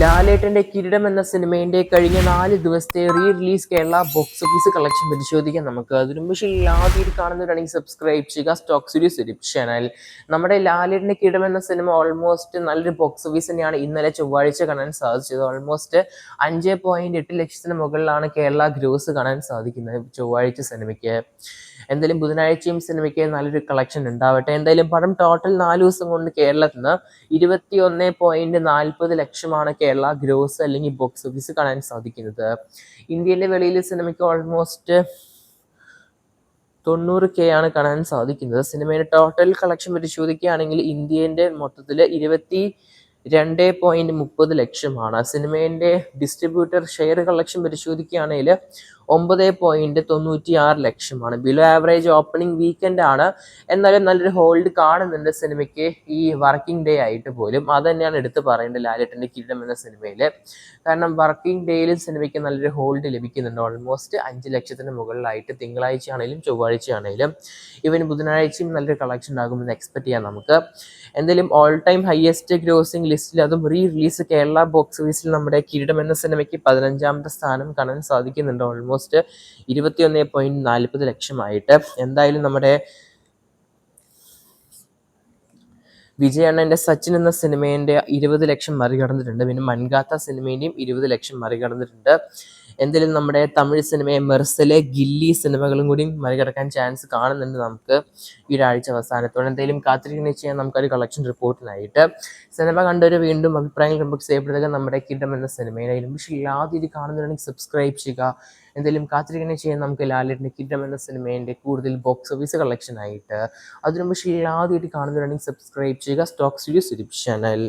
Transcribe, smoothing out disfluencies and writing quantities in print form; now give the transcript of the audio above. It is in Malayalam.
ലാലേട്ടന്റെ കിരീടം എന്ന സിനിമയുടെ കഴിഞ്ഞ 4 ദിവസത്തെ release Kerala box office collection പരിശോധിക്കാം നമുക്ക്. അതിനു മുമ്പ് ആദ്യം കാണുന്നവരാണെങ്കിൽ സബ്സ്ക്രൈബ് ചെയ്യുക സ്റ്റോക്ക് സീരീസ് യൂട്യൂബ് ചാനൽ. നമ്മുടെ ലാലേട്ടന്റെ കിരീടം എന്ന സിനിമ ഓൾമോസ്റ്റ് നല്ലൊരു ബോക്സ് ഓഫീസ് തന്നെയാണ് ഇന്നലെ ചൊവ്വാഴ്ച കാണാൻ സാധിച്ചത്. ഓൾമോസ്റ്റ് 5.8 ലക്ഷത്തിന് മുകളിലാണ് കേരള ഗ്രോസ് കാണാൻ സാധിക്കുന്നത് ചൊവ്വാഴ്ച സിനിമയ്ക്ക്. എന്തായാലും ബുധനാഴ്ചയും സിനിമയ്ക്ക് നല്ലൊരു കളക്ഷൻ ഉണ്ടാവട്ടെ. എന്തായാലും പടം ടോട്ടൽ 4 ദിവസം കൊണ്ട് കേരളത്തിൽ നിന്ന് 21.40 ലക്ഷമാണ് കേരള ഗ്രോസ് അല്ലെങ്കിൽ ബോക്സ് ഓഫീസ് കാണാൻ സാധിക്കുന്നത്. ഇന്ത്യയിലെ വെളിയിൽ സിനിമയ്ക്ക് ഓൾമോസ്റ്റ് 90K ആണ് കാണാൻ സാധിക്കുന്നത്. സിനിമയുടെ ടോട്ടൽ കളക്ഷൻ പരിശോധിക്കുകയാണെങ്കിൽ ഇന്ത്യൻ്റെ മൊത്തത്തിൽ 22.30 ലക്ഷമാണ്. സിനിമേൻ്റെ ഡിസ്ട്രിബ്യൂട്ടർ ഷെയർ കളക്ഷൻ പരിശോധിക്കുകയാണെങ്കിൽ 9.96 ലക്ഷമാണ്. ബിലോ ആവറേജ് ഓപ്പണിംഗ് വീക്കെൻഡ് ആണ്. എന്നാലും നല്ലൊരു ഹോൾഡ് കാണുന്നുണ്ട് സിനിമയ്ക്ക് ഈ വർക്കിംഗ് ഡേ ആയിട്ട് പോലും. അത് തന്നെയാണ് എടുത്ത് പറയേണ്ടത് ലാലേട്ടൻ്റെ കിരീടം എന്ന സിനിമയിൽ. കാരണം വർക്കിംഗ് ഡേയിലും സിനിമയ്ക്ക് നല്ലൊരു ഹോൾഡ് ലഭിക്കുന്നുണ്ട്. ഓൾമോസ്റ്റ് 5 ലക്ഷത്തിന് മുകളിലായിട്ട് തിങ്കളാഴ്ച ആണെങ്കിലും ചൊവ്വാഴ്ച ആണെങ്കിലും. ഇവന് ബുധനാഴ്ചയും നല്ലൊരു കളക്ഷൻ ഉണ്ടാകുമെന്ന് എക്സ്പെക്ട് ചെയ്യാം നമുക്ക്. എന്തായാലും ഓൾ ടൈം ഹയസ്റ്റ് ഗ്രോസിംഗ് ലിസ്റ്റിൽ അതും റിലീസ് കേരള ബോക്സ് ഓഫീസിൽ നമ്മുടെ കിരീടം എന്ന സിനിമയ്ക്ക് 15ാമത്തെ സ്ഥാനം കാണാൻ സാധിക്കുന്നുണ്ട്. ഓൾമോസ്റ്റ് 21.40 ലക്ഷമായിട്ട്. എന്തായാലും നമ്മുടെ വിജയണ്ണൻ്റെ സച്ചിൻ എന്ന സിനിമേൻ്റെ 20 ലക്ഷം മറികടന്നിട്ടുണ്ട്. പിന്നെ മൻഗാത്ത സിനിമേൻ്റെയും 20 ലക്ഷം മറികടന്നിട്ടുണ്ട്. എന്തായാലും നമ്മുടെ തമിഴ് സിനിമയെ മെർസലെ ഗില്ലി സിനിമകളും കൂടി മറികടക്കാൻ ചാൻസ് കാണുന്നുണ്ട് നമുക്ക് ഈ ഒരാഴ്ച അവസാനത്തോടെ. എന്തായാലും കാത്തിരിക്കുന്നത് ചെയ്യാൻ നമുക്കൊരു കളക്ഷൻ റിപ്പോർട്ടിനായിട്ട്. സിനിമ കണ്ടൊരു വീണ്ടും അഭിപ്രായങ്ങൾ നമുക്ക് ചെയ്യപ്പെടുക നമ്മുടെ കിരീടം എന്ന സിനിമയിലായാലും. പക്ഷേ ആദ്യം കാണുന്നുണ്ടെങ്കിൽ സബ്സ്ക്രൈബ് ചെയ്യുക. എന്തായാലും കാത്തിരിക്കുന്നത് ചെയ്യാൻ നമുക്ക് ലാലേട്ടൻ്റെ കിരീടം എന്ന സിനിമേൻ്റെ കൂടുതൽ ബോക്സ് ഓഫീസ് കളക്ഷൻ ആയിട്ട്. അതിനു മുമ്പ് ആദ്യമായിട്ട് കാണുന്നവരാണെങ്കിൽ സബ്സ്ക്രൈബ് ചെയ്യുക സ്റ്റോക്ക് സീരീസ് യൂട്യൂബ് ചാനൽ.